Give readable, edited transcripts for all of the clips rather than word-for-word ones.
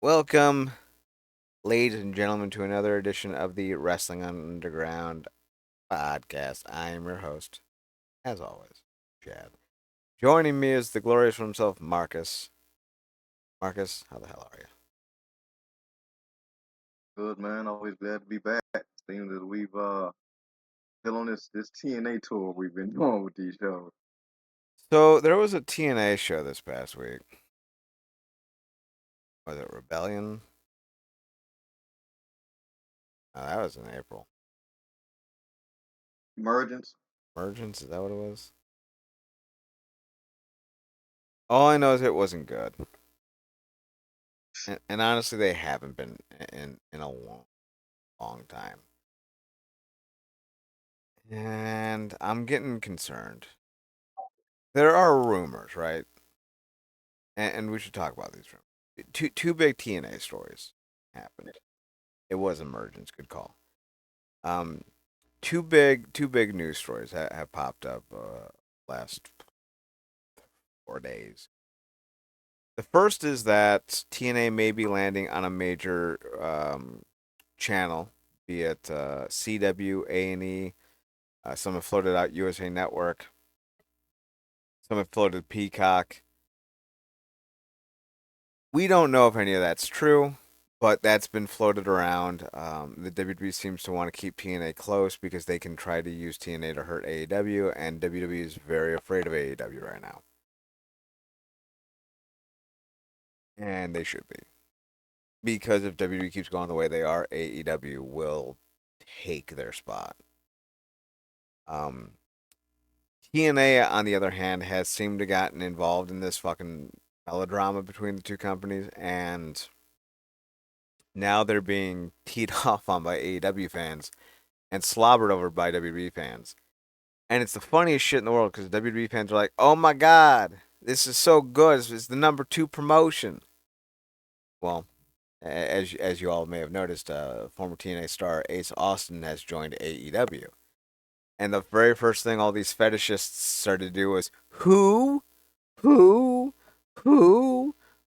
Welcome, ladies and gentlemen, to another edition of the Wrestling Underground podcast. I am your host, as always, Chad. Joining me is the glorious one himself, Marcus. Marcus, how the hell are you? Good man, always glad to be back. Seems that we've still on this TNA tour we've been doing with these shows. So, there was a TNA show this past week. Was it Rebellion? Oh, that was in April. Emergence. Emergence, is that what it was? All I know is it wasn't good. And honestly, they haven't been in a long, long time. And I'm getting concerned. There are rumors, right? And we should talk about these rumors. Two big TNA stories happened. It was Emergence, good call. Um, two big news stories have popped up last 4 days. The first is that TNA may be landing on a major channel, be it CW, A&E. Some have floated out USA Network. Some have floated Peacock. We don't know if any of that's true, but that's been floated around. The WWE seems to want to keep TNA close because they can try to use TNA to hurt AEW, and WWE is very afraid of AEW right now. And they should be. Because if WWE keeps going the way they are, AEW will take their spot. Um, TNA, on the other hand, has seemed to gotten involved in this fucking melodrama between the two companies, and now they're being teed off on by AEW fans and slobbered over by WWE fans. And it's the funniest shit in the world because WWE fans are like, "Oh my god, this is so good! It's the number two promotion." Well, as you all may have noticed, former TNA star Ace Austin has joined AEW, and the very first thing all these fetishists started to do was who, who,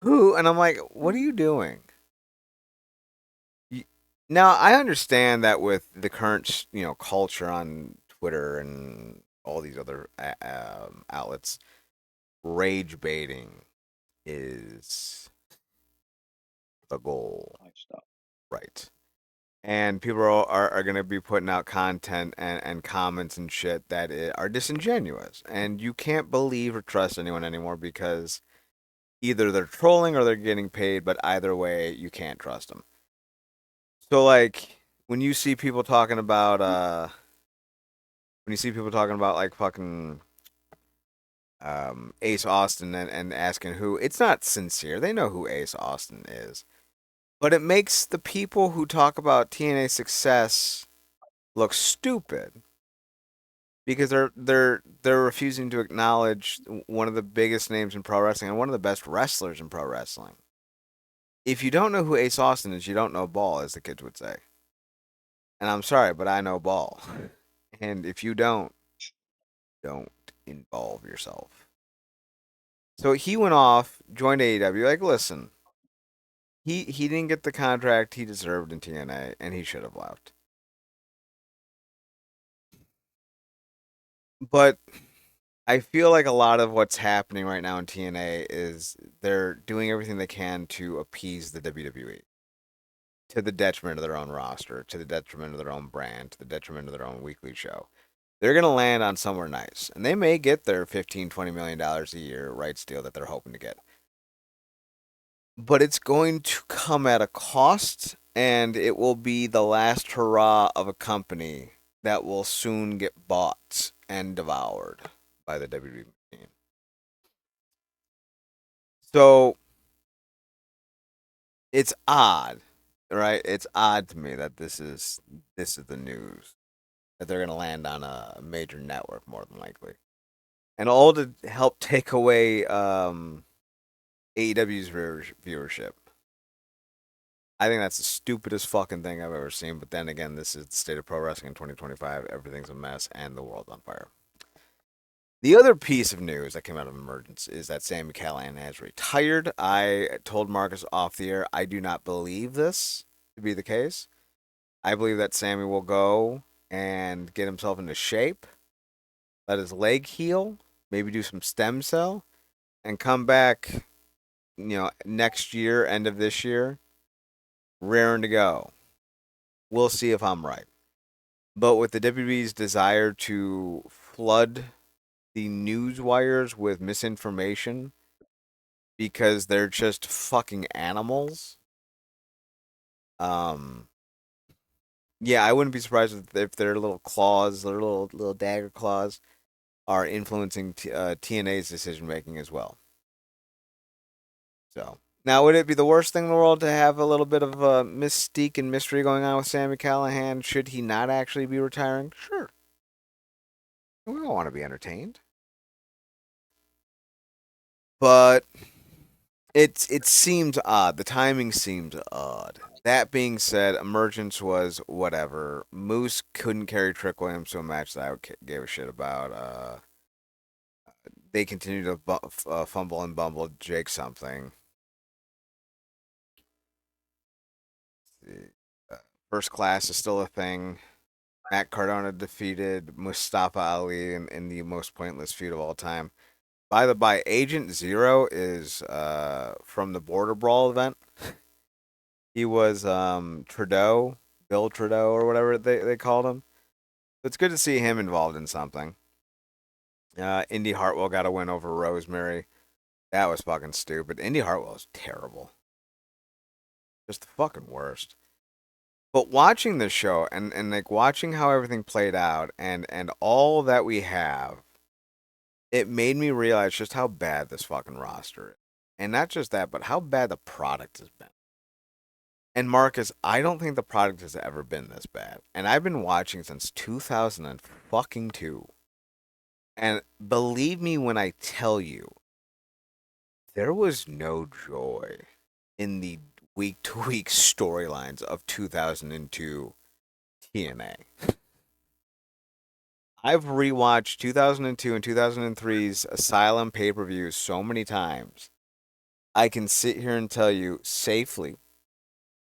who, and I'm like, "What are you doing?" Now I understand that with the current culture on Twitter and all these other outlets, rage baiting is the goal, Lifestyle. right? And people are going to be putting out content and comments and shit that are disingenuous, and you can't believe or trust anyone anymore because either they're trolling or they're getting paid, but either way, you can't trust them. So like when you see people talking about when you see people talking about like fucking Ace Austin and asking who, it's not sincere. They know who Ace Austin is. But it makes the people who talk about TNA success look stupid because they're refusing to acknowledge one of the biggest names in pro wrestling and one of the best wrestlers in pro wrestling. If you don't know who Ace Austin is, you don't know ball, as the kids would say. And I'm sorry, but I know ball. And if you don't involve yourself. So he went off, joined AEW. Like, listen, he didn't get the contract he deserved in TNA, and he should have left. But I feel like a lot of what's happening right now in TNA is they're doing everything they can to appease the WWE to the detriment of their own roster, to the detriment of their own brand, to the detriment of their own weekly show. They're going to land on somewhere nice, and they may get their 15, $20 million a year rights deal that they're hoping to get. But it's going to come at a cost, and it will be the last hurrah of a company that will soon get bought and devoured by the WWE. So it's odd, right? It's odd to me that this is the news that they're going to land on a major network more than likely, and all to help take away AEW's viewership. I think that's the stupidest fucking thing I've ever seen. But then again, this is the state of pro wrestling in 2025. Everything's a mess and the world's on fire. The other piece of news that came out of Emergence is that Sami Callihan has retired. I told Marcus off the air I do not believe this to be the case. I believe that Sammy will go and get himself into shape, let his leg heal, maybe do some stem cell, and come back, next year, end of this year, raring to go. We'll see if I'm right. But with the WWE's desire to flood the news wires with misinformation because they're just fucking animals, um, yeah, I wouldn't be surprised if their little claws, their little dagger claws, are influencing TNA's decision making as well. So now, would it be the worst thing in the world to have a little bit of mystique and mystery going on with Sammy Callahan? Should he not actually be retiring? Sure, we all want to be entertained, but it seemed odd. The timing seemed odd. That being said, Emergence was whatever. Moose couldn't carry Trick Williams to a match that I gave a shit about. They continue to fumble and bumble Jake something. Uh, First class is still a thing. Matt Cardona defeated Mustafa Ali in the most pointless feud of all time. By the by, Agent Zero is from the Border Brawl event. He was Trudeau, Bill Trudeau, or whatever they called him. It's good to see him involved in something. Indy Hartwell got a win over Rosemary. That was fucking stupid. Indy Hartwell is terrible. Just the fucking worst. But watching this show and like watching how everything played out and all that we have, it made me realize just how bad this fucking roster is. And not just that, but how bad the product has been. And Marcus, I don't think the product has ever been this bad. And I've been watching since 2002. And believe me when I tell you, there was no joy in the week to week storylines of 2002 TNA. I've rewatched 2002 and 2003's Asylum pay per views so many times. I can sit here and tell you safely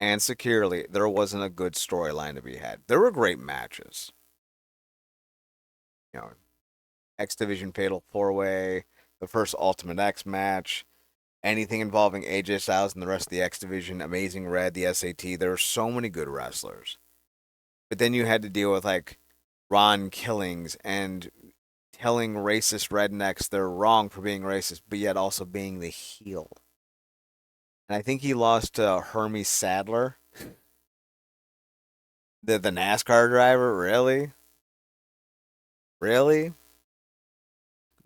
and securely there wasn't a good storyline to be had. There were great matches. You know, X Division Fatal 4-Way, the first Ultimate X match, anything involving AJ Styles and the rest of the X Division, Amazing Red, the SAT. There were so many good wrestlers. But then you had to deal with like Ron Killings and telling racist rednecks they're wrong for being racist, but yet also being the heel. And I think he lost to Hermie Sadler, the NASCAR driver. Really, really.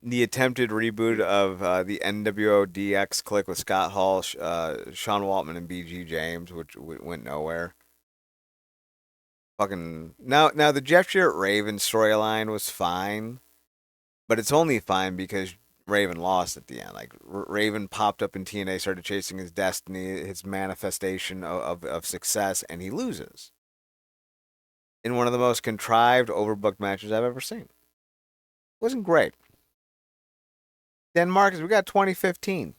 The attempted reboot of the NWO DX click with Scott Hall, Sean Waltman, and BG James, which went nowhere. Fucking now the Jeff Jarrett Raven storyline was fine, but it's only fine because Raven lost at the end. Like Raven popped up in TNA, started chasing his destiny, his manifestation of success, and he loses in one of the most contrived, overbooked matches I've ever seen. It wasn't great. Then Marcus, we got 2015.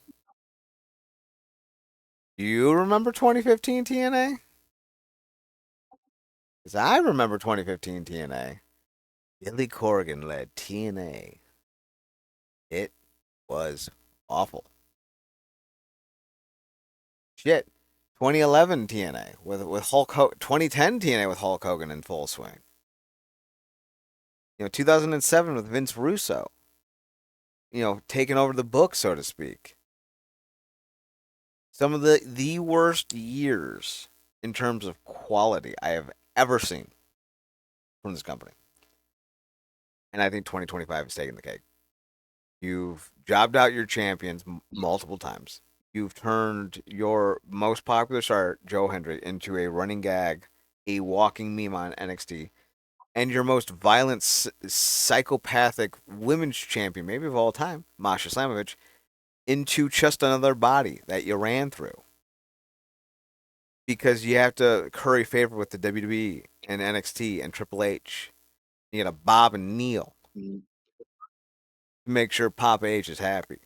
Do you remember 2015 TNA? Because I remember 2015 TNA. Billy Corgan led TNA. It was awful. Shit. 2011 TNA with Hulk Hogan. 2010 TNA with Hulk Hogan in full swing. 2007 with Vince Russo. Taking over the book, so to speak. Some of the worst years in terms of quality I have ever seen from this company. And I think 2025 is taking the cake. You've jobbed out your champions multiple times. You've turned your most popular star, Joe Hendry, into a running gag, a walking meme on NXT, and your most violent, psychopathic women's champion, maybe of all time, Masha Slamovich, into just another body that you ran through. Because you have to curry favor with the WWE and NXT and Triple H. You got to Bob and Neil. Mm. to make sure Papa H is happy.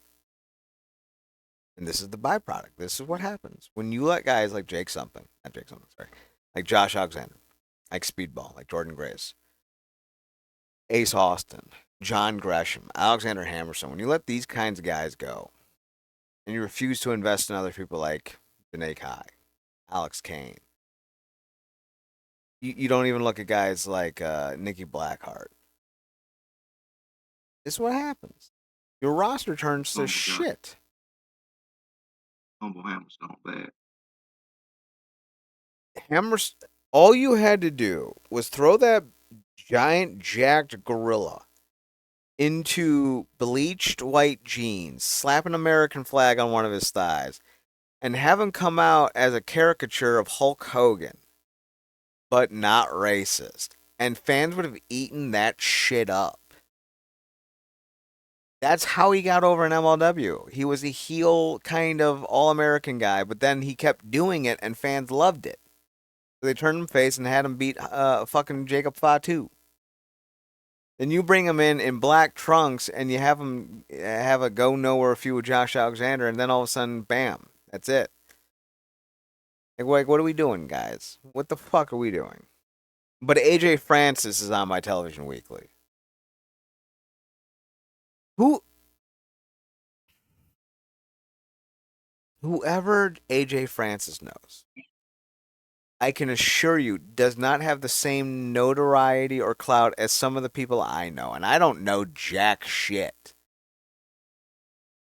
And this is the byproduct. This is what happens when you let guys like Jake something, not Jake something, sorry, like Josh Alexander, like Speedball, like Jordan Grace, Ace Austin, John Gresham, Alexander Hammerstone. When you let these kinds of guys go, and you refuse to invest in other people like Janae Kai, Alex Kane, you don't even look at guys like Nikki Blackheart. This is what happens. Your roster turns to Humble guy, shit. humble hammerstone bad. Hammers. All you had to do was throw that giant jacked gorilla into bleached white jeans, slap an American flag on one of his thighs, and have him come out as a caricature of Hulk Hogan, but not racist. And fans would have eaten that shit up. That's how he got over in MLW. He was a heel kind of all American guy, but then he kept doing it and fans loved it. So they turned him face and had him beat fucking Jacob Fatu. Then you bring him in black trunks and you have him have a go nowhere feud with Josh Alexander, and then all of a sudden, bam, that's it. Like, what are we doing, guys? What the fuck are we doing? But AJ Francis is on my television weekly. Who, whoever AJ Francis knows, I can assure you, does not have the same notoriety or clout as some of the people I know, and I don't know jack shit.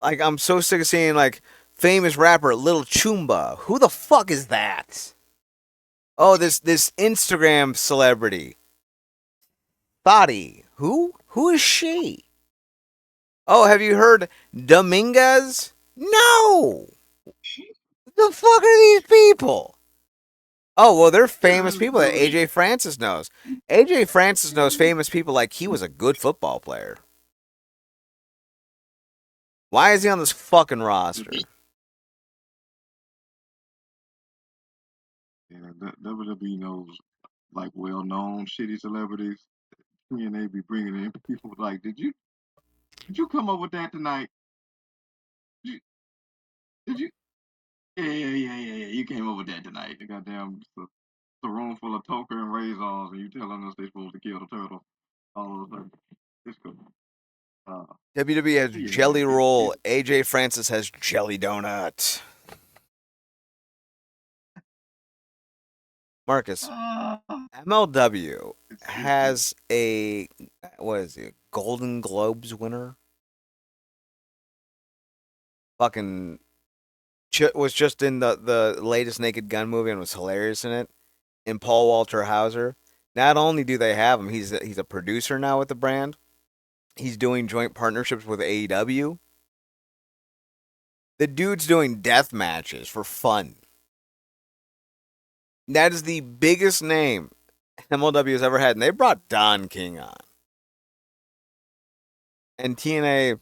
Like, I'm so sick of seeing like famous rapper Lil Chumba. Who the fuck is that? Oh, this Instagram celebrity. Thotty. Who? Who is she? Oh, have you heard Dominguez? No. The fuck are these people? Oh, well, they're famous Yeah, people that AJ Francis knows. AJ Francis knows famous people like he was a good football player. Why is he on this fucking roster? WWE knows like well-known shitty celebrities. TNA be bringing in people like, did you come up with that tonight? Did you? Yeah. You came up with that tonight. The goddamn it's a room full of toker and raisins, and you telling us they're supposed to kill the turtle all of a sudden. It's cool. Uh, WWE has yeah, Jelly man. Roll. AJ Francis has Jelly Donut. Marcus, uh, MLW it's good. has a what is it? Golden Globes winner. Fucking was just in the latest Naked Gun movie and was hilarious in it. And Paul Walter Hauser. Not only do they have him, he's a producer now with the brand. He's doing joint partnerships with AEW. The dude's doing death matches for fun. That is the biggest name MLW has ever had, and they brought Don King on. And TNA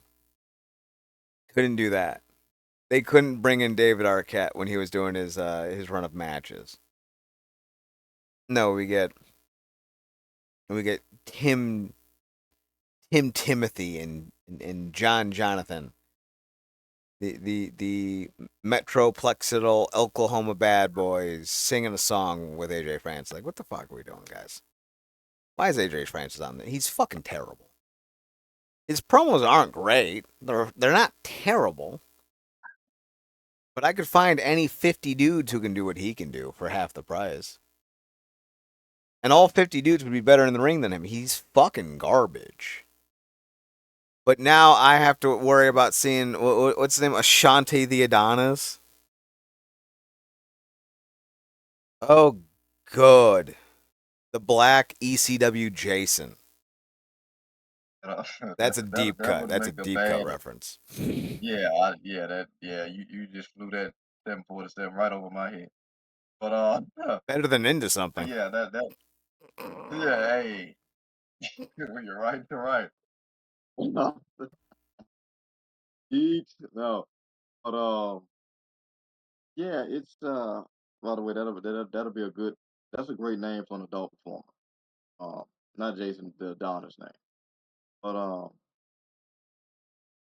couldn't do that. They couldn't bring in David Arquette when he was doing his run of matches. No, we get Tim Timothy and John Jonathan, the Metroplexital Oklahoma Bad Boys singing a song with AJ Francis. Like, what the fuck are we doing, guys? Why is AJ Francis on there? He's fucking terrible. His promos aren't great. They're not terrible. But I could find any 50 dudes who can do what he can do for half the price. And all 50 dudes would be better in the ring than him. He's fucking garbage. But now I have to worry about seeing what's his name, Ashante the Adonis. Oh, good. The black ECW Jason. That, That's a that deep that cut. would That's a make a deep cut bad. reference. Yeah, you just flew that 747 right over my head. But Better than into but something. yeah, that yeah, hey, you're right, you're right. Each no, but yeah, it's by the way, that'll be a good. That's a great name for an adult performer. Um, not Jason the Donner's name, but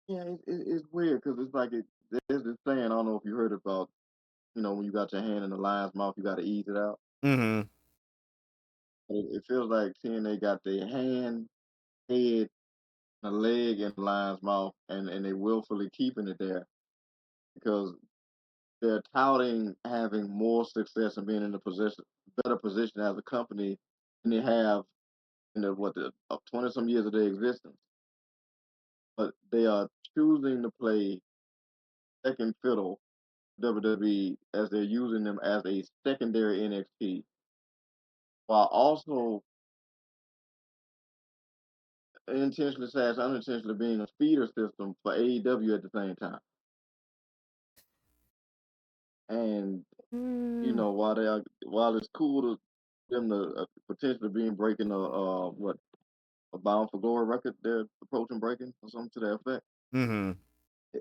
Yeah, it's weird because it's like there's this saying. I don't know if you heard about. When you got your hand in the lion's mouth, you got to ease it out. Mm-hmm. It feels like TNA got their hand, head, a leg in the lion's mouth, and they willfully keeping it there because they're touting having more success and being in a better position as a company than they have in the 20 some years of their existence. But they are choosing to play second fiddle WWE as they're using them as a secondary NXT while also intentionally slash unintentionally being a feeder system for AEW at the same time. And Mm. while it's cool to them to potentially being breaking a Bound for Glory record they're approaching breaking or something to that effect. Mm-hmm.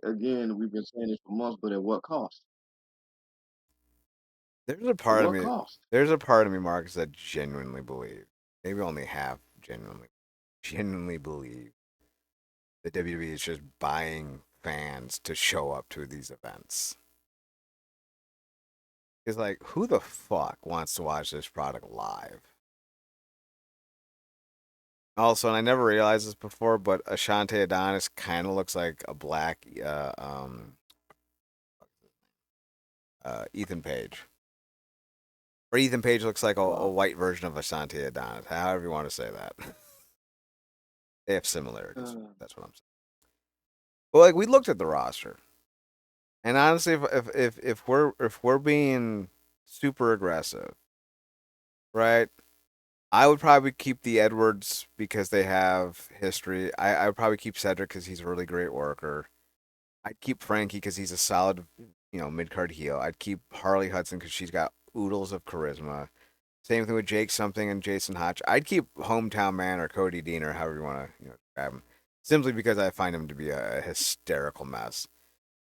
Again, we've been saying this for months, but at what cost? There's a At part of what me. cost? There's a part of me, Marcus, that genuinely believe, maybe only half genuinely believe that WWE is just buying fans to show up to these events. It's like, who the fuck wants to watch this product live? Also, and I never realized this before, but Ashante Adonis kind of looks like a black Ethan Page. Or Ethan Page looks like a Wow. white version of Ashante Adonis, however you want to say that. They have similarities. Uh, That's what I'm saying. But like we looked at the roster, and honestly, if we're being super aggressive, right? I would probably keep the Edwards because they have history. I would probably keep Cedric because he's a really great worker. I'd keep Frankie because he's a solid, mid card heel. I'd keep Harley Hudson because she's got oodles of charisma. Same thing with Jake something and Jason Hotch. I'd keep Hometown Man or Cody Dean or however you want to grab him, simply because I find him to be a hysterical mess.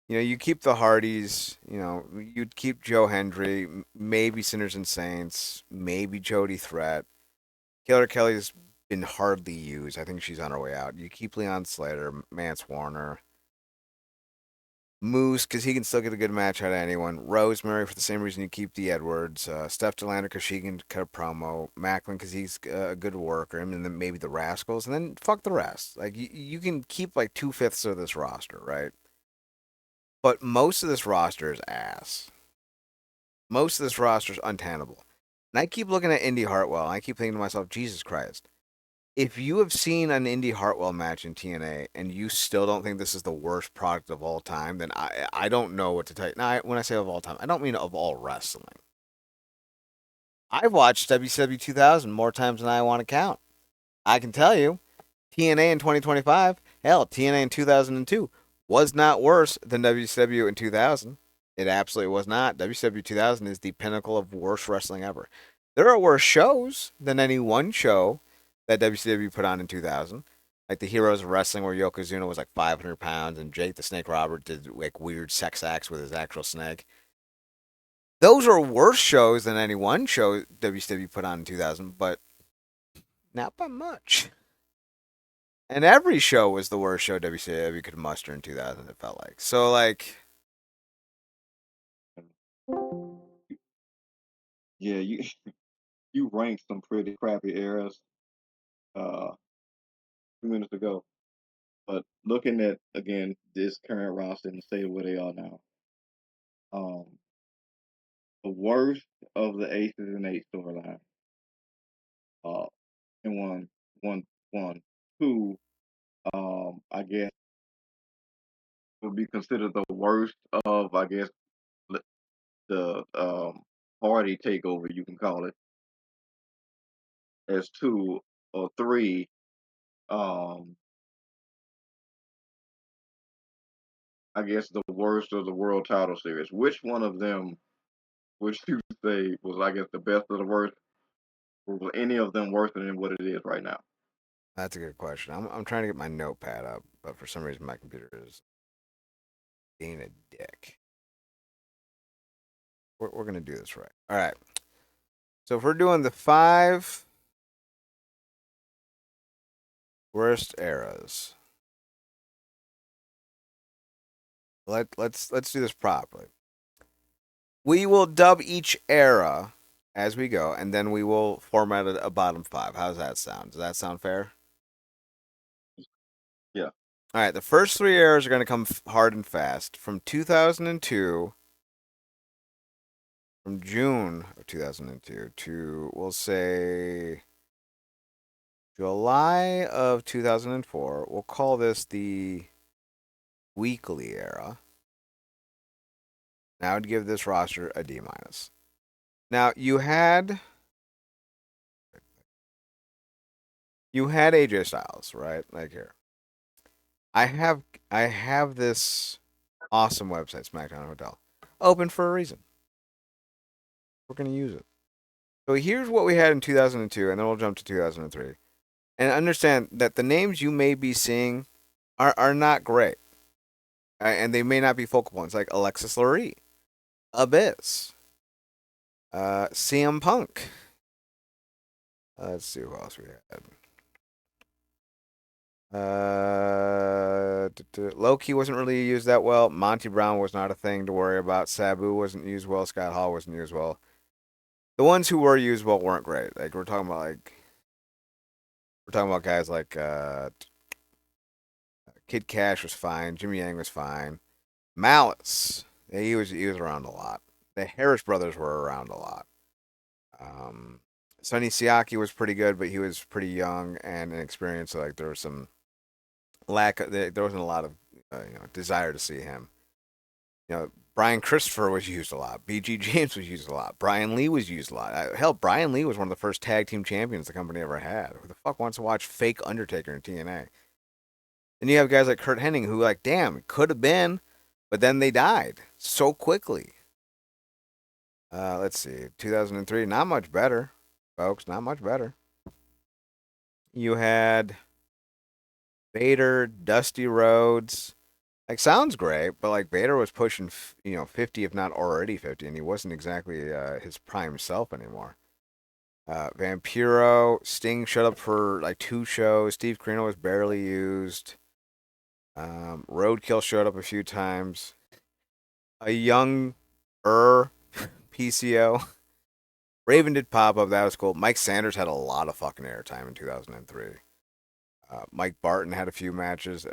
You keep the Hardys. You'd keep Joe Hendry, maybe Sinners and Saints, maybe Jody Threat. Killer Kelly's been hardly used. I think she's on her way out. You keep Leon Slater, Mance Warner, Moose because he can still get a good match out of anyone. Rosemary for the same reason you keep the Edwards. Steph Delander because she can cut a promo. Macklin because he's a good worker. And then maybe the Rascals. And then fuck the rest. Like you can keep like 2/5 of this roster, right? But most of this roster is ass. Most of this roster is untenable. And I keep looking at Indy Hartwell and I keep thinking to myself, Jesus Christ. If you have seen an Indy Hartwell match in TNA and you still don't think this is the worst product of all time, then I don't know what to tell you. Now, when I say of all time, I don't mean of all wrestling. I've watched WCW 2000 more times than I want to count. I can tell you, TNA in 2025, hell, TNA in 2002 was not worse than WCW in 2000. It absolutely was not. WCW 2000 is the pinnacle of worst wrestling ever. There are worse shows than any one show that WCW put on in 2000. Like the Heroes of Wrestling, where Yokozuna was like 500 pounds and Jake the Snake Robert did like weird sex acts with his actual snake. Those are worse shows than any one show WCW put on in 2000, but not by much. And every show was the worst show WCW could muster in 2000, it felt like. So, like, yeah, you ranked some pretty crappy eras a few minutes ago. But looking at again this current roster and the state of where they are now, um, the worst of the Aces and Eight storyline, uh, in one, two, I guess would be considered the worst of I guess the party takeover you can call it as two or three. Um, I guess the worst of the world title series. Which one of them would you say was I guess the best of the worst? Or was any of them worse than what it is right now? that's a good question. I'm trying to get my notepad up, but for some reason my computer is being a dick. We're going to do this right. All right. So if we're doing the five worst eras, Let's do this properly. We will dub each era as we go, and then we will format a bottom five. How does that sound? Does that sound fair? Yeah. All right. The first three eras are going to come hard and fast. From 2002, from June of 2002 to we'll say July of 2004. We'll call this the weekly era. Now I'd give this roster a D minus. Now you had AJ Styles, right? Like here. I have I have this awesome website, SmackDown Hotel, open for a reason. We're gonna use it. So here's what we had in 2002, and then we'll jump to 2003. And understand that the names you may be seeing are not great, and they may not be focal points, like Alexis Lurie, Abyss, CM Punk. Let's see who else we had. Loki wasn't really used that well. Monty Brown was not a thing to worry about. Sabu wasn't used well. Scott Hall wasn't used well. The ones who were used well weren't great. Like we're talking about guys like Kid Cash was fine. Jimmy Yang was fine. Malice, yeah, he was around a lot. The Harris brothers were around a lot. Um, Sonny Siaki was pretty good, but he was pretty young and inexperienced. So like there was some there wasn't a lot of desire to see him. Brian Christopher was used a lot. BG James was used a lot. Brian Lee was used a lot. Hell, Brian Lee was one of the first tag team champions the company ever had. Who the fuck wants to watch fake Undertaker in TNA? And you have guys like Kurt Hennig who, like, damn, could have been, but then they died so quickly. Let's see, 2003, not much better, folks, not much better. You had Vader, Dusty Rhodes. Like, sounds great, but like Vader was pushing, 50, if not already 50, and he wasn't exactly his prime self anymore. Vampiro, Sting showed up for like two shows. Steve Corino was barely used. Roadkill showed up a few times. A young PCO. Raven did pop up. That was cool. Mike Sanders had a lot of fucking airtime in 2003. Mike Barton had a few matches.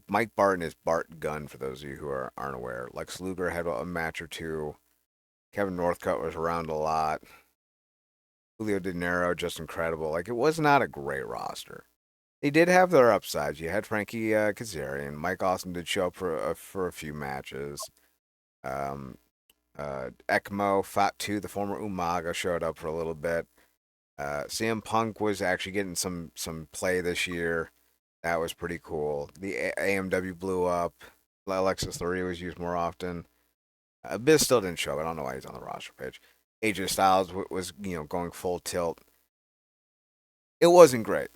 Mike Barton is Bart Gunn, for those of you who aren't aware. Lex Luger had a match or two. Kevin Northcutt was around a lot. Julio De Niro, just incredible. Like, it was not a great roster. They did have their upsides. You had Frankie Kazarian. Mike Austin did show up for a few matches. Um, Ekmo, Fatu, the former Umaga, showed up for a little bit. CM Punk was actually getting some play this year. That was pretty cool. The AMW blew up. Alexis Lurie was used more often. Abyss still didn't show up. I don't know why he's on the roster page. AJ Styles was going full tilt. It wasn't great.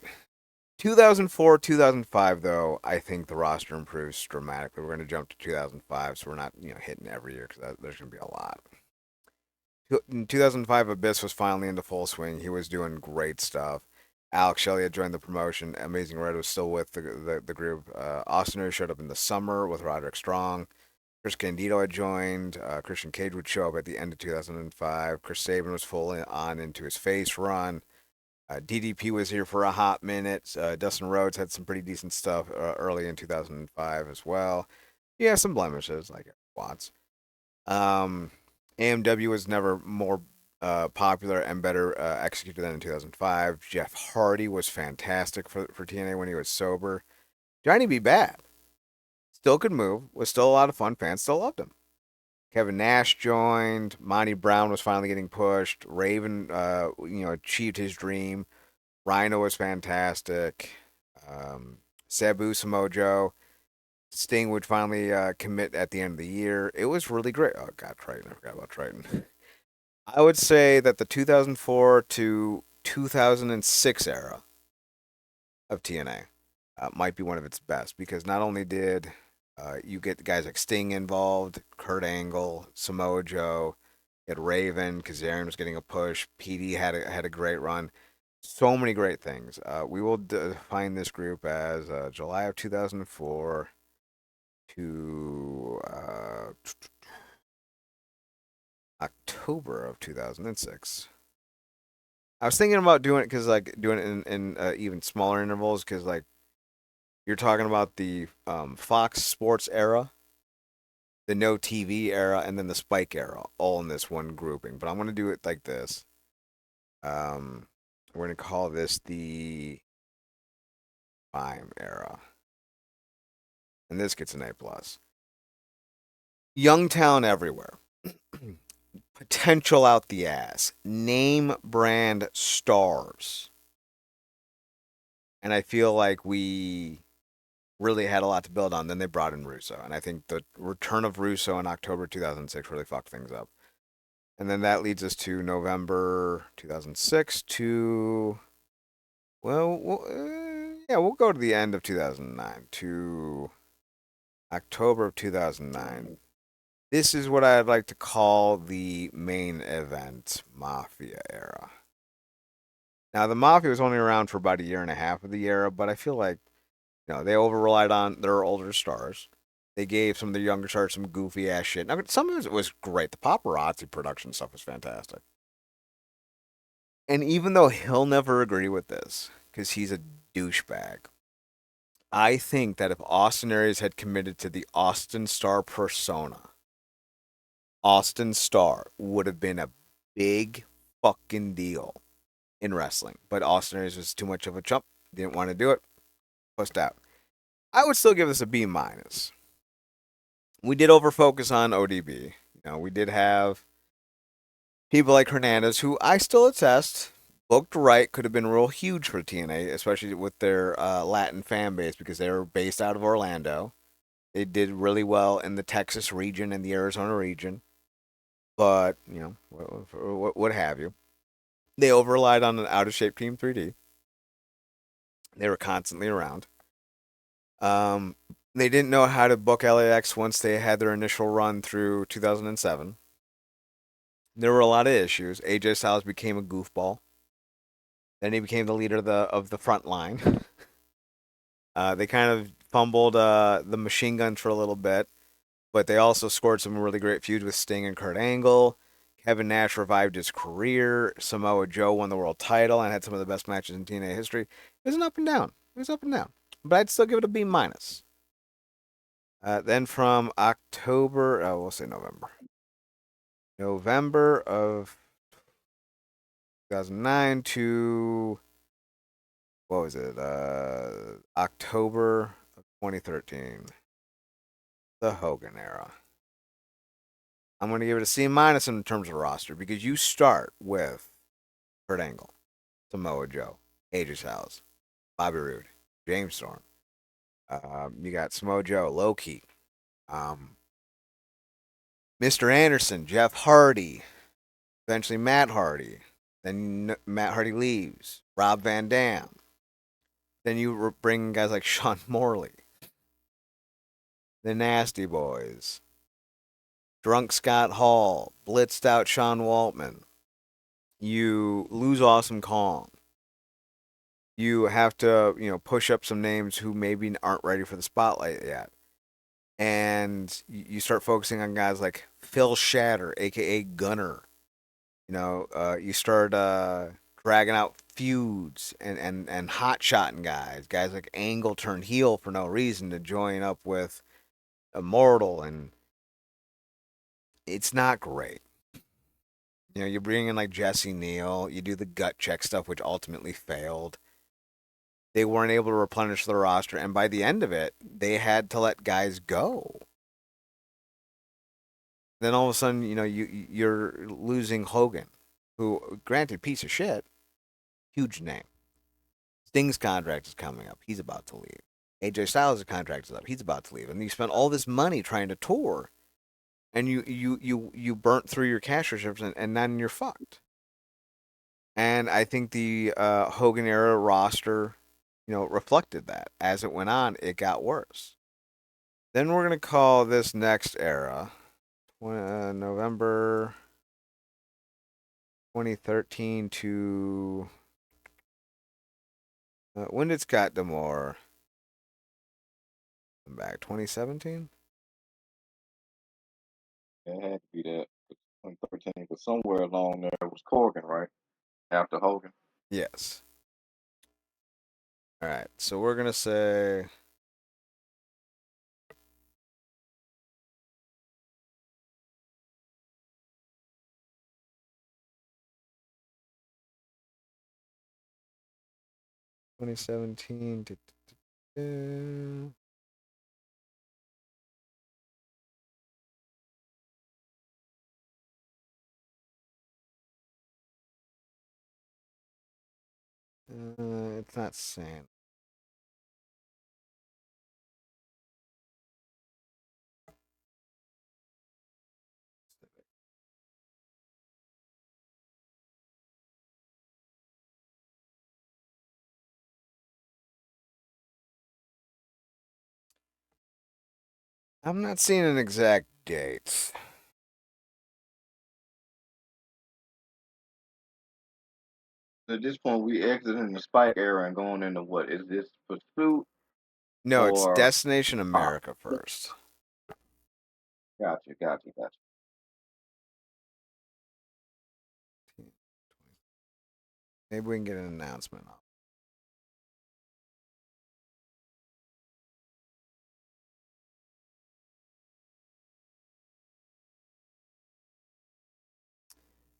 2004, 2005 though, I think the roster improves dramatically. We're going to jump to 2005, so we're not hitting every year because there's going to be a lot. In 2005, Abyss was finally into full swing. He was doing great stuff. Alex Shelley had joined the promotion. Amazing Red was still with the group. Austin showed up in the summer with Roderick Strong. Chris Candido had joined. Christian Cage would show up at the end of 2005. Chris Sabin was full on into his face run. DDP was here for a hot minute. Dustin Rhodes had some pretty decent stuff early in 2005 as well. Yeah, some blemishes like Watts. Um, AMW was never more popular and better executed than in 2005. Jeff Hardy was fantastic for TNA when he was sober. Johnny B. Bad still could move, was still a lot of fun. Fans still loved him. Kevin Nash joined. Monty Brown was finally getting pushed. Raven, achieved his dream. Rhino was fantastic. Sabu Samojo. Sting would finally commit at the end of the year. It was really great. Oh, God, Triton. I forgot about Triton. I would say that the 2004 to 2006 era of TNA might be one of its best because not only did you get guys like Sting involved, Kurt Angle, Samoa Joe, you had Raven, Kazarian was getting a push, PD had a great run. So many great things. We will define this group as July of 2004 to October of 2006. I was thinking about doing it because like doing it in even smaller intervals because like you're talking about the Fox Sports era, the no TV era, and then the Spike era, all in this one grouping. But I'm gonna do it like this. Um, we're gonna call this the Prime era, and this gets an A plus. Young talent everywhere, potential out the ass, name brand stars, and I feel like we really had a lot to build on. Then they brought in Russo, and I think the return of Russo in October 2006 really fucked things up. And then that leads us to November 2006 to yeah, we'll go to the end of 2009 to October of 2009. This is what I'd like to call the main event Mafia era. Now, the Mafia was only around for about a year and a half of the era, but I feel like they over relied on their older stars. They gave some of their younger stars some goofy ass shit. Now, some of it was great. The paparazzi production stuff was fantastic. And even though he'll never agree with this, because he's a douchebag, I think that if Austin Aries had committed to the Austin Star persona, Austin Star would have been a big fucking deal in wrestling. But Austin Aries was too much of a chump, didn't want to do it, pushed out. I would still give this a B minus. We did overfocus on ODB. We did have people like Hernandez, who I still attest booked right, could have been real huge for TNA, especially with their Latin fan base because they were based out of Orlando. They did really well in the Texas region and the Arizona region, but what have you? They over relied on an out of shape Team 3D. They were constantly around. Um, they didn't know how to book LAX once they had their initial run through 2007. There were a lot of issues. AJ Styles became a goofball. Then he became the leader of the front line. They kind of fumbled the machine guns for a little bit, but they also scored some really great feuds with Sting and Kurt Angle. Kevin Nash revived his career. Samoa Joe won the world title and had some of the best matches in TNA history. It was an up and down. It was up and down, but I'd still give it a B minus. Then from October, we'll say November of 2009 to what was it? October of 2013, the Hogan era. I'm going to give it a C minus in terms of roster because you start with Kurt Angle, Samoa Joe, AJ Styles, Bobby Roode, James Storm. You got Samoa Joe, Low-Ki, um, Mr. Anderson, Jeff Hardy, eventually Matt Hardy. Then Matt Hardy leaves, Rob Van Dam. Then you bring guys like Sean Morley, the Nasty Boys, Drunk Scott Hall, blitzed out Sean Waltman. You lose Awesome Kong. You have to, push up some names who maybe aren't ready for the spotlight yet. And you start focusing on guys like Phil Shatter, aka Gunner. You start dragging out feuds and hot shotting guys. Guys like Angle turned heel for no reason to join up with Immortal, and it's not great. You bring in like Jesse Neal, you do the gut check stuff, which ultimately failed. They weren't able to replenish the roster, and by the end of it, they had to let guys go. Then all of a sudden, you're losing Hogan, who, granted, piece of shit, huge name. Sting's contract is coming up; he's about to leave. AJ Styles' contract is up; he's about to leave, and you spent all this money trying to tour, and you burnt through your cash reserves, and then you're fucked. And I think the Hogan era roster, reflected that. As it went on, it got worse. Then we're gonna call this next era November 2013 to when did Scott Demore come back? 2017. It had to be that 2013, because somewhere along there was Corgan, right? After Hogan. Yes. All right. So we're gonna say 2017. It's not saying. I'm not seeing an exact date. At this point, we exiting the Spike era and going into what is this Pursuit No, it's or Destination Pop? America first. Gotcha, gotcha, gotcha. Maybe we can get an announcement.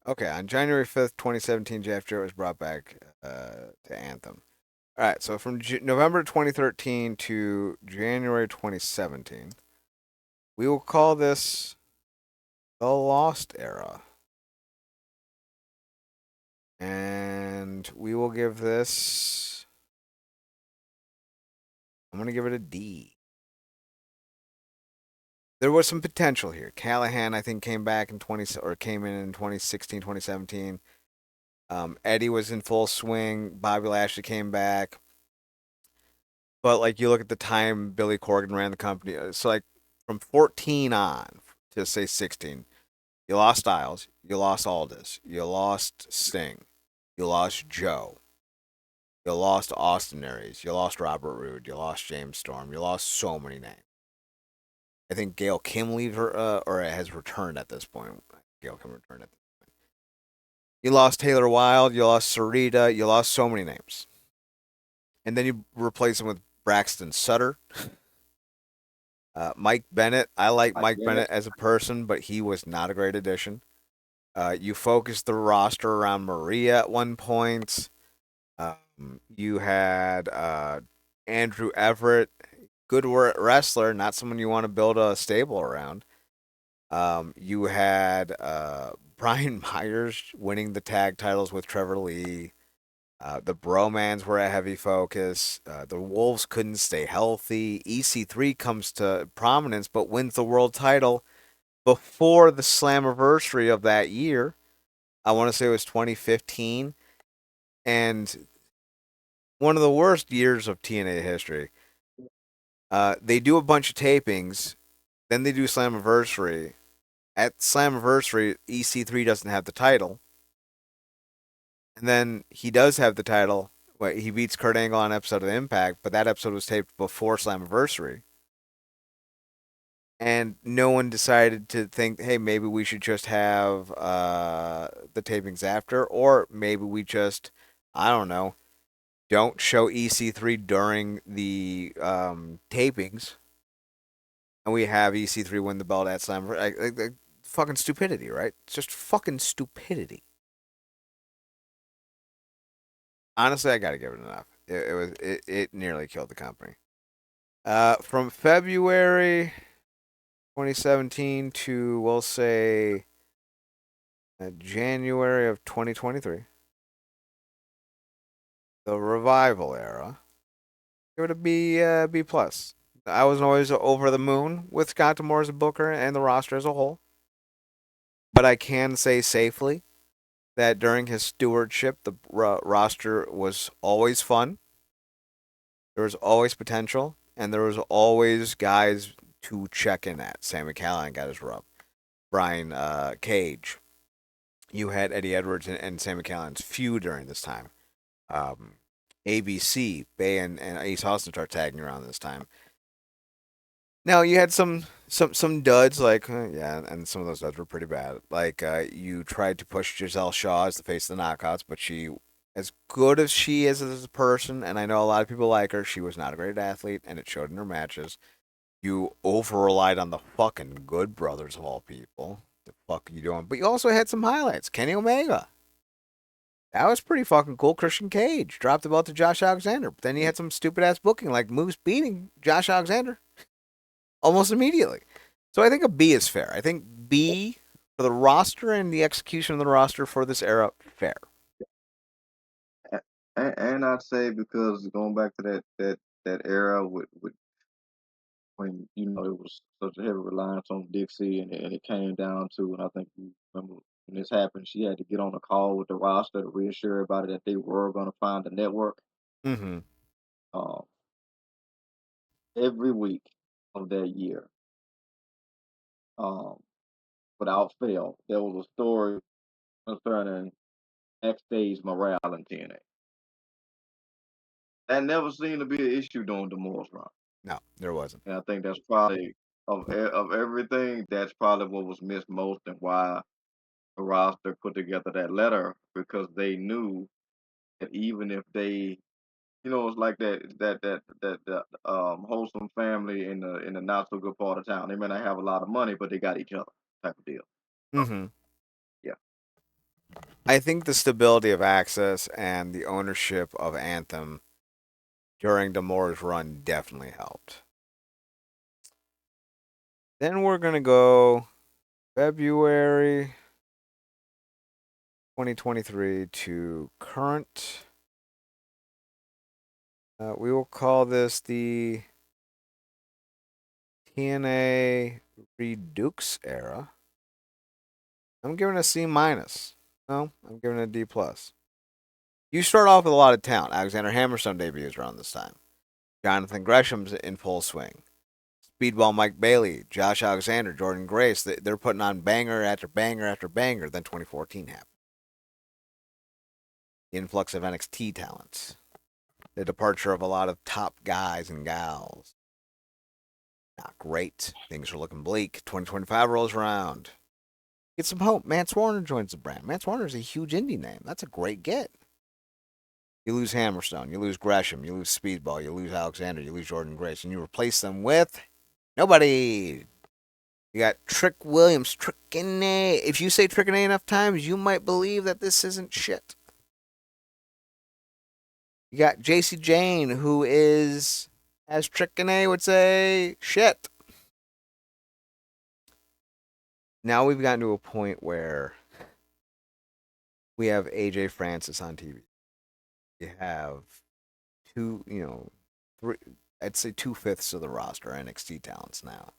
Okay, on January 5th, 2017, Jeff Jarrett was brought back to Anthem. All right, so from November 2013 to January 2017, we will call this the Lost Era. And we will give this. I'm going to give it a D. There was some potential here. Callahan, I think, came back in 20 or came in 2016, 2017. Eddie was in full swing. Bobby Lashley came back. But like you look at the time Billy Corgan ran the company, it's like from 14 on to say 16, you lost Styles, you lost Aldis, you lost Sting, you lost Joe, you lost Austin Aries, you lost Robert Roode, you lost James Storm, you lost so many names. I think Gail Kim leave her or has returned at this point. Gail Kim returned at this point. You lost Taylor Wilde, you lost Sarita, you lost so many names, and then you replace them with Braxton Sutter. Mike Bennett, I like Like Mike Bennett, Bennett as a person, but he was not a great addition. You focused the roster around Maria at one point. You had Andrew Everett, good wrestler, not someone you want to build a stable around. You had Brian Myers winning the tag titles with Trevor Lee. The Bromans were a heavy focus. The Wolves couldn't stay healthy. EC3 comes to prominence but wins the world title before the Slammiversary of that year. I want to say it was 2015. And one of the worst years of TNA history. They do a bunch of tapings, then they do Slammiversary. At Slammiversary, EC3 doesn't have the title. And then he does have the title. Well, he beats Kurt Angle on an episode of Impact, but that episode was taped before Slammiversary. And no one decided to think, hey, maybe we should just have the tapings after, or maybe we just, I don't know, don't show EC3 during the tapings, and we have EC3 win the belt at Slammiversary. Fucking stupidity, right? It's just fucking stupidity. Honestly, I gotta give it enough. It nearly killed the company. From February 2017 to we'll say January of 2023, the revival era. Give it a B, B plus. I was always over the moon with Scott D'Amore as a booker and the roster as a whole, but I can say safely that during his stewardship, the roster was always fun. There was always potential, and there was always guys to check in at. Sammy Callahan got his rub. Brian Cage. You had Eddie Edwards and Sammy Callahan's feud during this time. Um, ABC, Bay and Ace Austin start tagging around this time. Now you had some duds like yeah, and some of those duds were pretty bad. Like you tried to push Giselle Shaw as the face of the Knockouts, but she, as good as she is as a person, and I know a lot of people like her, she was not a great athlete, and it showed in her matches. You over relied on the fucking Good Brothers of all people. The fuck are you doing? But you also had some highlights. Kenny Omega. That was pretty fucking cool. Christian Cage dropped the belt to Josh Alexander. But then you had some stupid ass booking like Moose beating Josh Alexander almost immediately. So I think a B is fair. I think B for the roster and the execution of the roster for this era, fair. And I'd say because going back to that era with when it was such a heavy reliance on Dixie, and it came down to, and I think you remember when this happened, she had to get on a call with the roster to reassure everybody that they were going to find a network. Mm-hmm. Um, every week of that year, um, without fail, there was a story concerning backstage morale in TNA. That never seemed to be an issue during the Morris run. No, there wasn't. And I think that's probably of everything, that's probably what was missed most, and why the roster put together that letter, because they knew that even if they, it's like that wholesome family in the not so good part of town. They may not have a lot of money, but they got each other type of deal. So Mm-hmm. yeah, I think the stability of Access and the ownership of Anthem during Damore's run definitely helped. Then we're gonna go February 2023 to current. We will call this the TNA Redux era. I'm giving it a C minus. No, I'm giving it a D plus. You start off with a lot of talent. Alexander Hammerstone debuts around this time. Jonathan Gresham's in full swing. Speedball Mike Bailey, Josh Alexander, Jordan Grace. They're putting on banger after banger after banger. Then 2014 happened. The influx of NXT talents. The departure of a lot of top guys and gals. Not great. Things are looking bleak. 2025 rolls around. Get some hope. Mance Warner joins the brand. Mance Warner is a huge indie name. That's a great get. You lose Hammerstone, you lose Gresham, you lose Speedball, you lose Alexander, you lose Jordan Grace, and you replace them with nobody. You got Trick Williams, Trickene. If you say Trickene enough times, you might believe that this isn't shit. You got JC Jane, who is, as Trickene would say, shit. Now we've gotten to a point where we have AJ Francis on TV. You have two, three, I'd say 2/5 of the roster NXT talents now.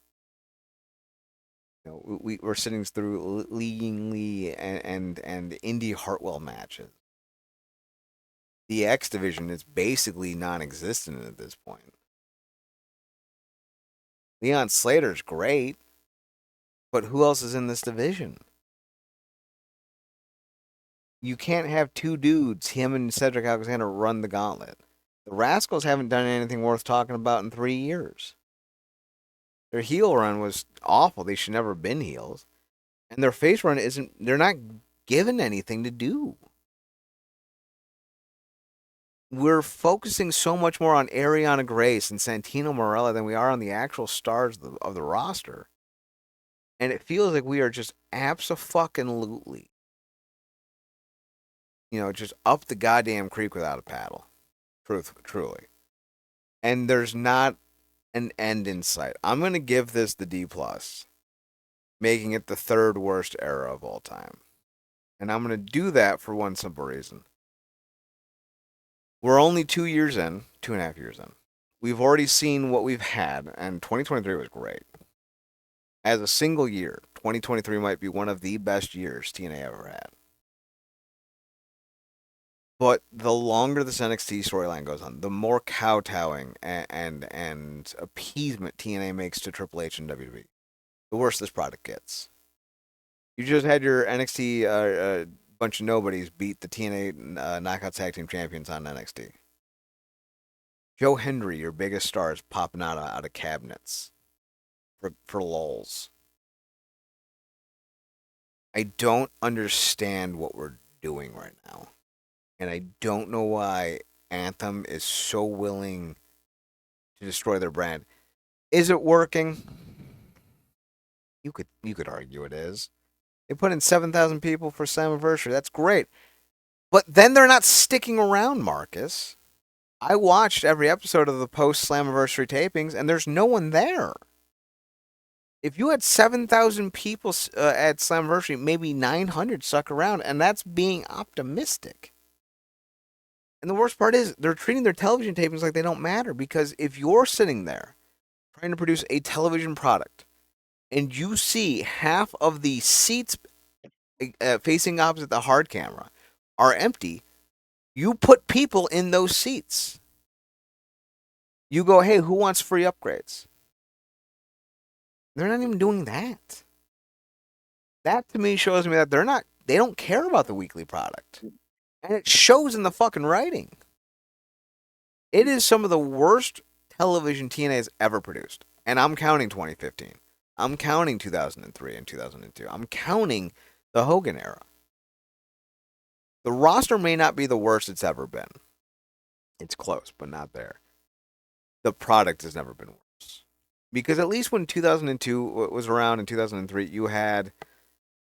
We're sitting through Lee and Indy Hartwell matches. The X division is basically non-existent at this point. Leon Slater's great, but who else is in this division? You can't have two dudes, him and Cedric Alexander, run the gauntlet. The Rascals haven't done anything worth talking about in 3 years. Their heel run was awful. They should never have been heels. And their face run isn't, they're not given anything to do. We're focusing so much more on Ariana Grace and Santino Morella than we are on the actual stars of the roster. And it feels like we are just abso-fucking-lutely, just up the goddamn creek without a paddle. Truly. And there's not an end in sight. I'm going to give this the D plus, making it the third worst era of all time. And I'm going to do that for one simple reason. We're only 2 years in, 2.5 years in. We've already seen what we've had, and 2023 was great. As a single year, 2023 might be one of the best years TNA ever had. But the longer this NXT storyline goes on, the more kowtowing and appeasement TNA makes to Triple H and WWE, the worse this product gets. You just had your NXT bunch of nobodies beat the TNA Knockout Tag Team Champions on NXT. Joe Hendry, your biggest star, is popping out of cabinets. for lulls. I don't understand what we're doing right now, and I don't know why Anthem is so willing to destroy their brand. Is it working? You could argue it is. They put in 7,000 people for Slammiversary. That's great. But then they're not sticking around, Marcus. I watched every episode of the post Slammiversary tapings, and there's no one there. If you had 7,000 people at Slammiversary, maybe 900 stuck around, and that's being optimistic. And the worst part is they're treating their television tapings like they don't matter because if you're sitting there trying to produce a television product and you see half of the seats facing opposite the hard camera are empty, you put people in those seats. You go, hey, who wants free upgrades? They're not even doing that. That to me shows me that they don't care about the weekly product. And it shows in the fucking writing. It is some of the worst television TNA has ever produced. And I'm counting 2015. I'm counting 2003 and 2002. I'm counting the Hogan era. The roster may not be the worst it's ever been. It's close, but not there. The product has never been worse. Because at least when 2002 was around in 2003, you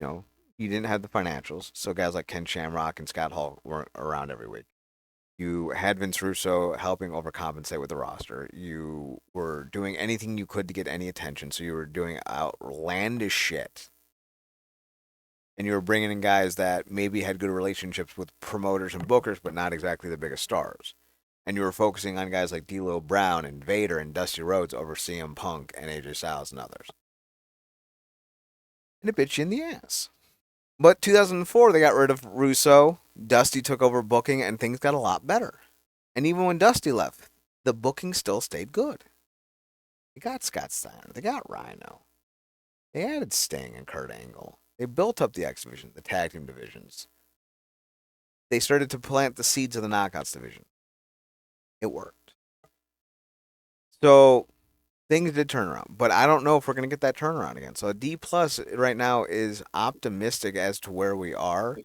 know, you didn't have the financials. So guys like Ken Shamrock and Scott Hall weren't around every week. You had Vince Russo helping overcompensate with the roster. You were doing anything you could to get any attention. So you were doing outlandish shit. And you were bringing in guys that maybe had good relationships with promoters and bookers, but not exactly the biggest stars. And you were focusing on guys like D'Lo Brown and Vader and Dusty Rhodes over CM Punk and AJ Styles and others. And it bit you in the ass. But 2004, they got rid of Russo. Dusty took over booking, and things got a lot better. And even when Dusty left, the booking still stayed good. They got Scott Steiner. They got Rhino. They added Sting and Kurt Angle. They built up the X Division, the tag team divisions. They started to plant the seeds of the Knockouts division. It worked. So things did turn around, but I don't know if we're going to get that turnaround again. So a D plus right now is optimistic as to where we are,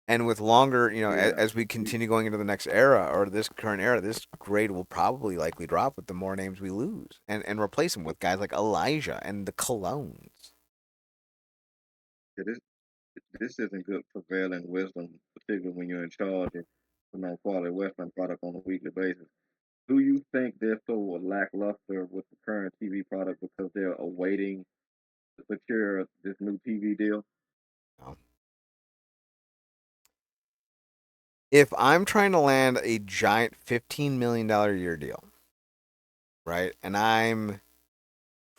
and with longer, Yeah. as we continue going into the next era or this current era, this grade will probably likely drop with the more names we lose, and replace them with guys like Elijah and the Colognes. Yeah, this isn't good prevailing wisdom, particularly when you're in charge of quality wrestling product on a weekly basis. Do you think they're so lackluster with the current TV product because they're awaiting to secure this new TV deal? You If I'm trying to land a giant $15 million a year deal, right, and I'm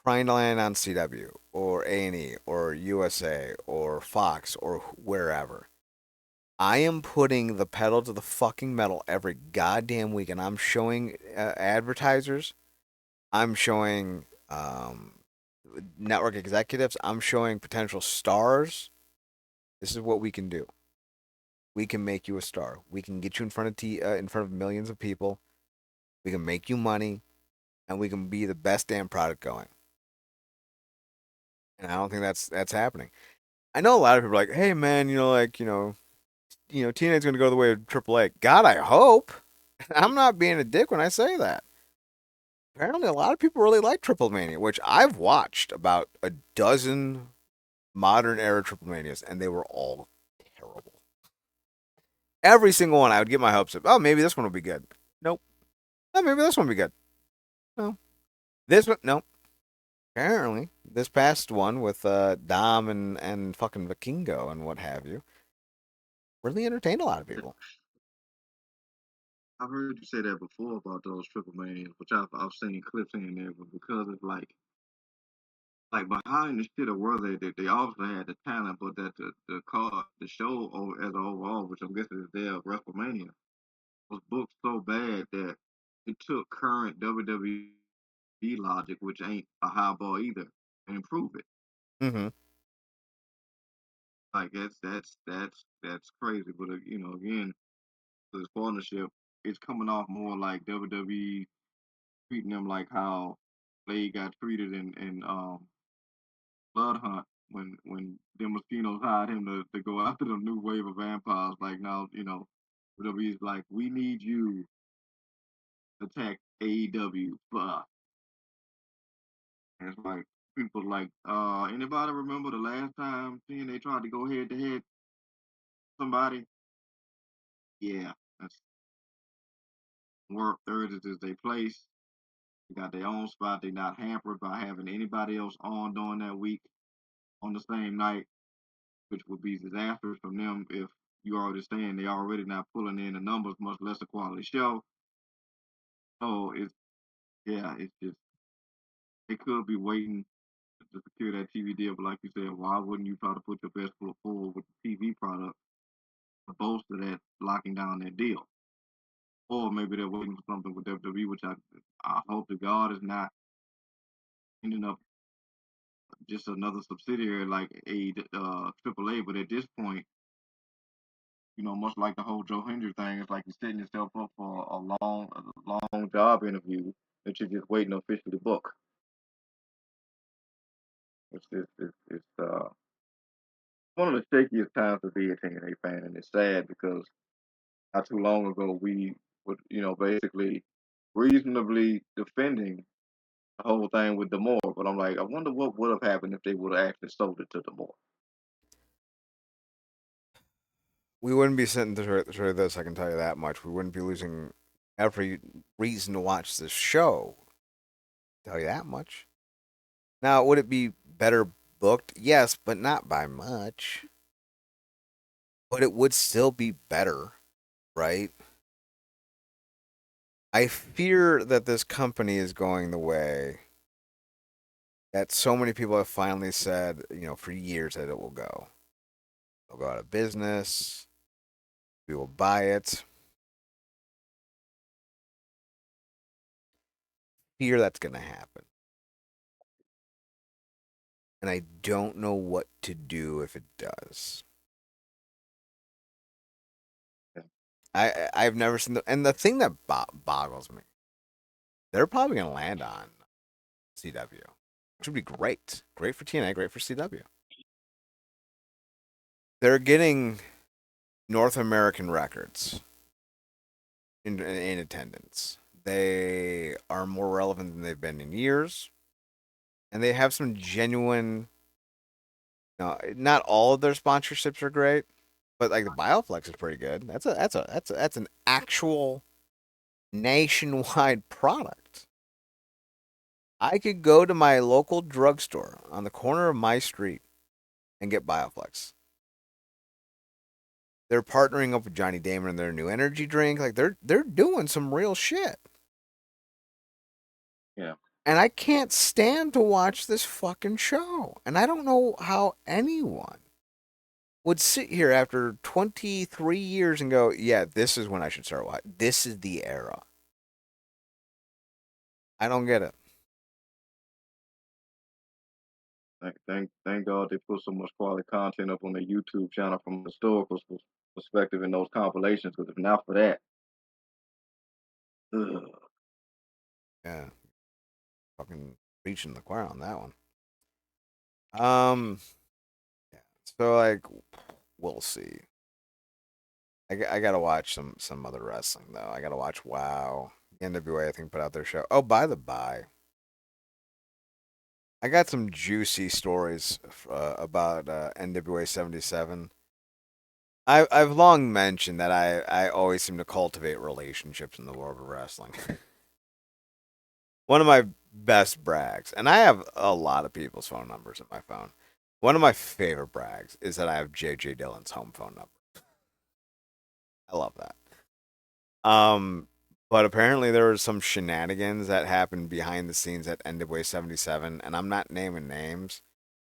trying to land on CW or A&E or USA or Fox or wherever, I am putting the pedal to the fucking metal every goddamn week, and I'm showing advertisers, I'm showing network executives, I'm showing potential stars. This is what we can do. We can make you a star. We can get you in front of millions of people. We can make you money, and we can be the best damn product going. And I don't think that's happening. I know a lot of people are like, hey man, TNA's going to go the way of AAA. God, I hope. I'm not being a dick when I say that. Apparently, a lot of people really like Triple Mania, which I've watched about a dozen modern era Triple Manias, and they were all terrible. Every single one, I would get my hopes up. Oh, maybe this one will be good. Nope. Oh, maybe this one will be good. No. This one, nope. Apparently, this past one with Dom and fucking Vikingo and what have you really entertained a lot of people. I've heard you say that before about those triple manias, which I've seen clips in there, but because it's like behind the shit of where they obviously had the talent, but that the show as a overall, which I'm guessing is their WrestleMania, was booked so bad that it took current WWE logic, which ain't a high ball either, and improve it. Mm-hmm. Like that's crazy. But again, this partnership, it's coming off more like WWE treating them like how Slade got treated in Blood Hunt when them mosquitoes hired him to go after the new wave of vampires. Like now, WWE's like, we need you to attack AEW for us. And it's like people like, anybody remember the last time TNA tried to go head to head somebody? Yeah, that's work Thursdays is their place. They got their own spot. They're not hampered by having anybody else on during that week on the same night, which would be disastrous from them if you already saying they already not pulling in the numbers, much less a quality show. So it's yeah, it's just they could be waiting to secure that TV deal, but like you said, why wouldn't you try to put your best foot forward with the TV product to bolster that locking down that deal? Or maybe they're waiting for something with WWE, which I hope to God is not ending up just another subsidiary like AAA. But at this point, much like the whole Joe Hendry thing, it's like you're setting yourself up for a long job interview that you're just waiting to officially book. It's one of the shakiest times to be a TNA fan, and it's sad because not too long ago we were, basically reasonably defending the whole thing with Demore. But I'm like, I wonder what would have happened if they would have actually sold it to Demore. We wouldn't be sitting through this. I can tell you that much. We wouldn't be losing every reason to watch this show. I'll tell you that much. Now, would it be better booked? Yes, but not by much. But it would still be better, right? I fear that this company is going the way that so many people have finally said, for years that it will go. It'll go out of business. We will buy it. Fear that's going to happen. And I don't know what to do if it does. Yeah, I've never seen and the thing that boggles me, they're probably going to land on CW, which would be great for TNA, great for CW. They're getting North American records in attendance. They are more relevant than they've been in years, and they have some genuine. Not all of their sponsorships are great, but like the Bioflex is pretty good. That's an actual nationwide product. I could go to my local drugstore on the corner of my street and get Bioflex. They're partnering up with Johnny Damon and their new energy drink. Like they're doing some real shit. yeah, And I can't stand to watch this fucking show. And I don't know how anyone would sit here after 23 years and go, "Yeah, this is when I should start watching. This is the era." I don't get it. thank God they put so much quality content up on their YouTube channel from a historical perspective in those compilations. Because if not for that, ugh, Yeah, fucking preaching the choir on that one. Um, yeah. So like, we'll see. I gotta watch some other wrestling though. I gotta watch WoW. NWA I think put out their show. Oh, by the by, I got some juicy stories about NWA 77. I've long mentioned that I always seem to cultivate relationships in the world of wrestling. One of my best brags, and I have a lot of people's phone numbers in my phone. One of my favorite brags is that I have JJ Dillon's home phone number. I love that. Um, but apparently there were some shenanigans that happened behind the scenes at NWA 77, and I'm not naming names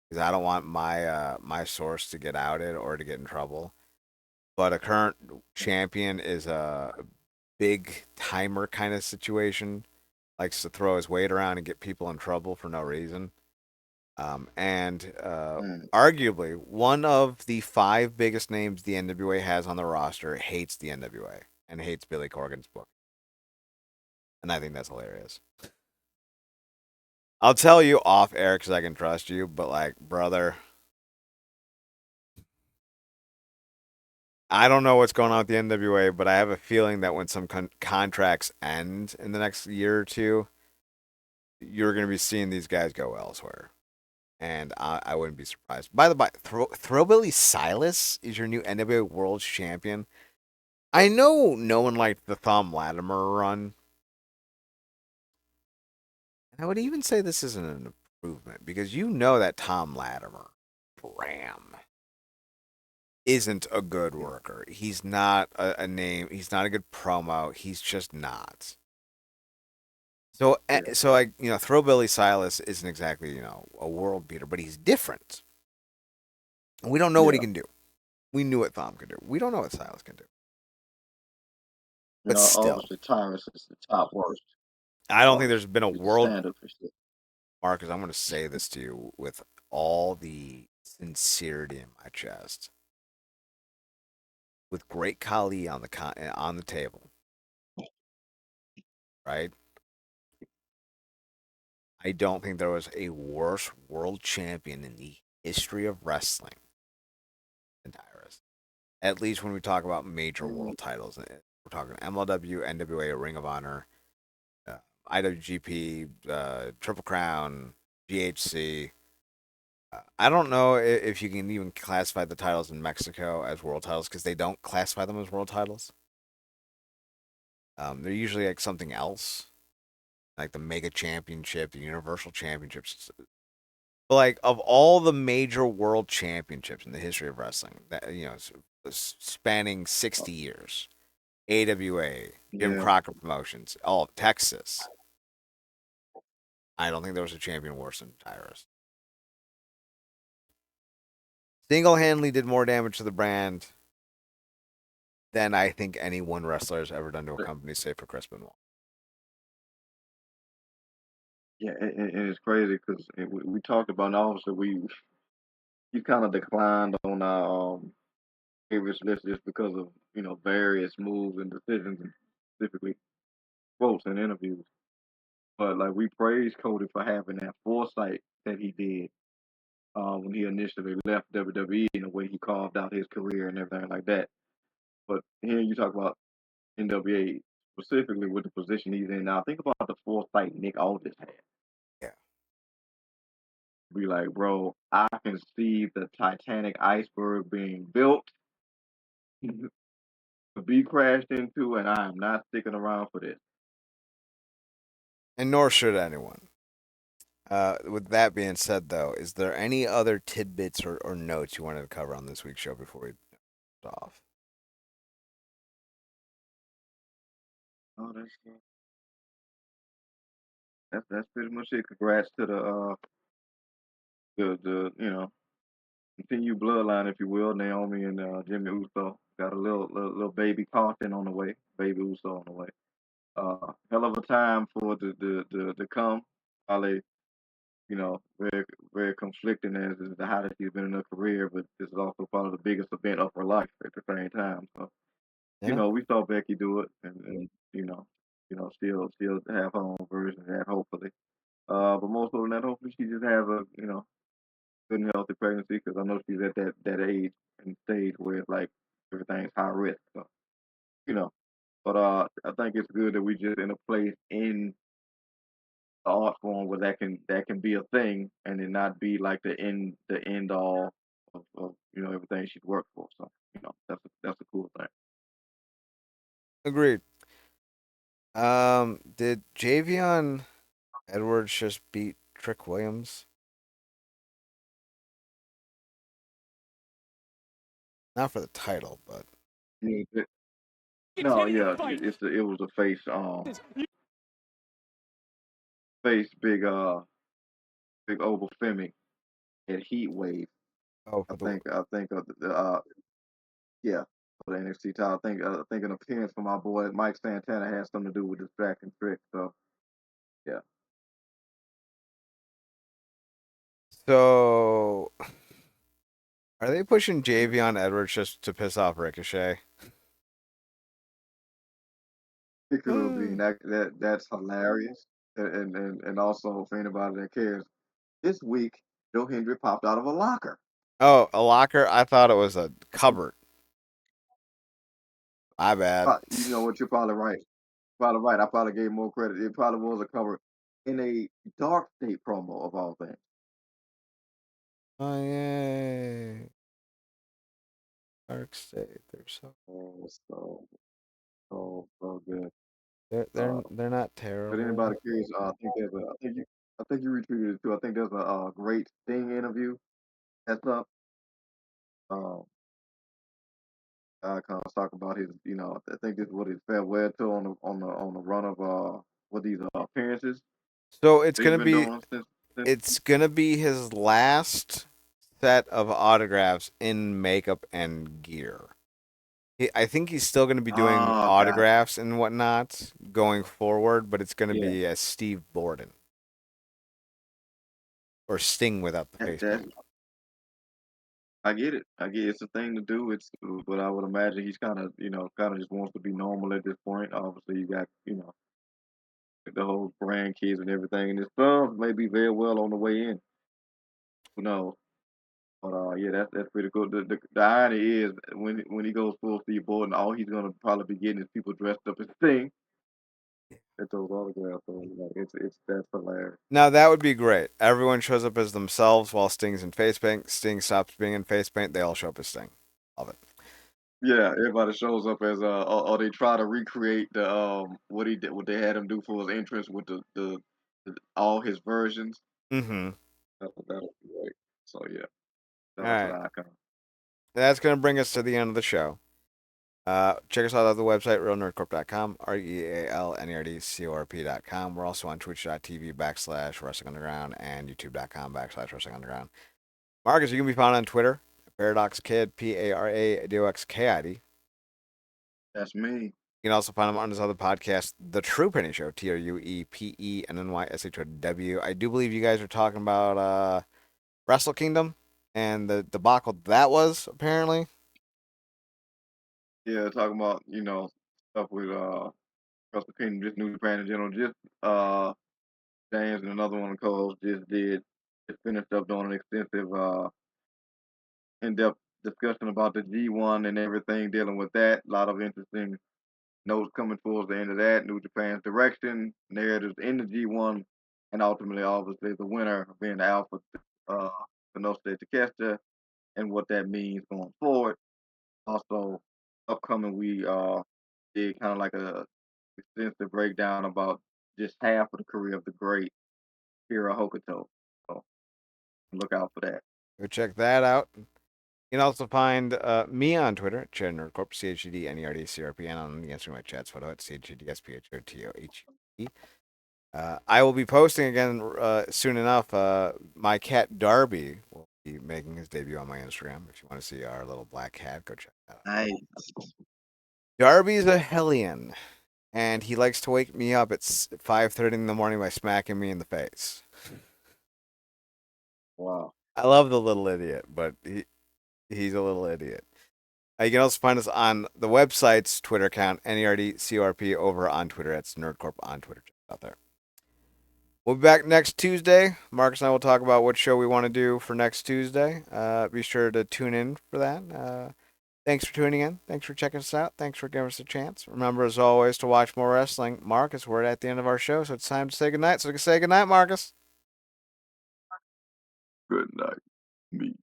because I don't want my source to get outed or to get in trouble. But a current champion is a big timer kind of situation, likes to throw his weight around and get people in trouble for no reason. And man, arguably one of the five biggest names the NWA has on the roster hates the NWA and hates Billy Corgan's book, and I think that's hilarious. I'll tell you off air because I can trust you, but like, brother, I don't know what's going on with the NWA, but I have a feeling that when some contracts end in the next year or two, you're going to be seeing these guys go elsewhere. And I wouldn't be surprised. By the by, Throwbilly Silas is your new NWA World Champion. I know no one liked the Thom Latimer run, and I would even say this isn't an improvement because you know that Tom Latimer, Bram, isn't a good Yeah, worker. He's not a name. He's not a good promo. He's just not. So, yeah, so I, Throwbilly Silas isn't exactly, a world beater, but he's different. And we don't know what he yeah. can do. We knew what Thom could do. We don't know what Silas can do. You But know, still, obviously Tyrus is the top worst. I don't think Uh, there's been a he's the world, standard for shit. Marcus. I'm going to say this to you with all the sincerity in my chest. With great Khali on the table, right? I don't think there was a worse world champion in the history of wrestling than Tyrus. At least when we talk about major Mm, world titles, we're talking MLW, NWA, Ring of Honor, uh, IWGP, Triple Crown, GHC. I don't know if you can even classify the titles in Mexico as world titles because they don't classify them as world titles. They're usually like something else, like the Mega Championship, the Universal Championships. But like of all the major world championships in the history of wrestling, that spanning uh, 60 years, AWA, Jim yeah, Crockett Promotions, all of Texas. I don't think there was a champion worse than Tyrus. Single handedly did more damage to the brand than I think any one wrestler has ever done to a but- company, save for Chris Benoit. yeah, and it's crazy because we talked about, and obviously we kind of declined on our favorites list just because of various moves and decisions, and specifically quotes and interviews. But like we praised Cody for having that foresight that he did when he initially left WWE and the way he carved out his career and everything like that. But here you talk about NWA specifically with the position he's in now. Think about the foresight Nick Aldis had. Yeah. Be like, bro, I can see the Titanic iceberg being built to be crashed into, and I am not sticking around for this. And nor should anyone. With that being said, though, is there any other tidbits or notes you wanted to cover on this week's show before we off? Oh, that's pretty much it. Congrats to the continued bloodline, if you will, Naomi and Jimmy Uso. Got a little baby Carlton on the way, baby Uso on the way. Hell of a time for the come. Probably, very very conflicting as is the hottest she's been in her career, but this is also probably the biggest event of her life at the same time. So, Yeah. we saw Becky do it, and still have her own version of that, hopefully. But most of that, hopefully she just has a good and healthy pregnancy because I know she's at that age and stage where it's like everything's high risk. So, you know, but I think it's good that we just in a place in the art form where that can be a thing and then not be like the end all of everything she's worked for. So that's a cool thing. Agreed. Did Javion Edwards just beat Trick Williams? Not for the title, but Yeah, no, yeah, it was a face big Oval Femi at Heat Wave. oh, I for the think yeah, for the NXT title. I think an appearance from our boy Mike Santana has something to do with distracting Trick. So yeah, so are they pushing Javion Edwards just to piss off Ricochet? it could be. That's hilarious. and also for anybody that cares, this week Joe Hendry popped out of a locker. Oh, a locker? I thought it was a cupboard. My bad. You know what? You're probably right. Probably right. I probably gave more credit. It probably was a cover in a Dark State promo of all things. Oh yay! Dark State. They're so Oh, so good. they're Uh, they're not but terrible. anybody curious, I think you retweeted it too. I think there's a great Sting interview that's up. Um, kind of talk about his, I think this is what his farewell to on the run of what these appearances So it's that he's gonna been be doing since. it's gonna be his last set of autographs in makeup and gear. I think he's still gonna be doing Oh, God, autographs and whatnot going forward, but it's gonna yeah, be as Steve Borden or Sting without the face that's paint. I get it. I get it's a thing to do. But I would imagine he's kind of just wants to be normal at this point. Obviously, you got the whole grandkids and everything, and his son may be very well on the way in. Who knows? But yeah, that's pretty cool. The irony is when he goes full Steve Borden, all he's gonna probably be getting is people dressed up as Sting at those autographs. So like, it's that's hilarious. Now that would be great. Everyone shows up as themselves while Sting's in face paint. Sting stops being in face paint. They all show up as Sting. Love it. Yeah, everybody shows up as or they try to recreate the what he did, what they had him do for his entrance with the all his versions. Mm-hmm. That'll be great. So yeah, All shout out to right. the icon. That's gonna bring us to the end of the show. Check us out at the website, realnerdcorp.com, REALNERDCORP.com. We're also on twitch.tv /Wrestling Underground and youtube.com /Wrestling Underground. Marcus, you can be found on Twitter, Paradox Kid, PARADOXKID. That's me. You can also find him on his other podcast, The True Penny Show, TRUEPENNYSHOW. I do believe you guys are talking about Wrestle Kingdom and the debacle that was, apparently. Yeah, talking about stuff with Russell King, just New Japan in general. Just James and another one of the co-hosts just finished up doing an extensive in-depth discussion about the G1 and everything dealing with that. A lot of interesting notes coming towards the end of that. New Japan's direction, narratives in the G1, and ultimately, obviously, the winner being the Alpha Finoste Takeshita and what that means going forward. Also, upcoming, we did kind of like a extensive breakdown about just half of the career of the great Hiro Hokuto. So look out for that. Go check that out. You can also find me on Twitter at Chad Nerdcorp, CHEDNERDCRP, and on the Instagram at Chad's photo at CHEDSPHOTOHE. I will be posting again soon enough. My cat Darby will be making his debut on my Instagram. If you want to see our little black cat, go check that out. Nice. Darby's a hellion, and he likes to wake me up at 5:30 in the morning by smacking me in the face. Wow. I love the little idiot, but he's a little idiot. You can also find us on the website's Twitter account, NERDCORP, over on Twitter. That's Nerdcorp on Twitter. Check it out there. We'll be back next Tuesday. Marcus and I will talk about what show we want to do for next Tuesday. Be sure to tune in for that. Thanks for tuning in. Thanks for checking us out. Thanks for giving us a chance. Remember, as always, to watch more wrestling. Marcus, we're at the end of our show, so it's time to say goodnight. So say goodnight, Marcus. Good night. Me.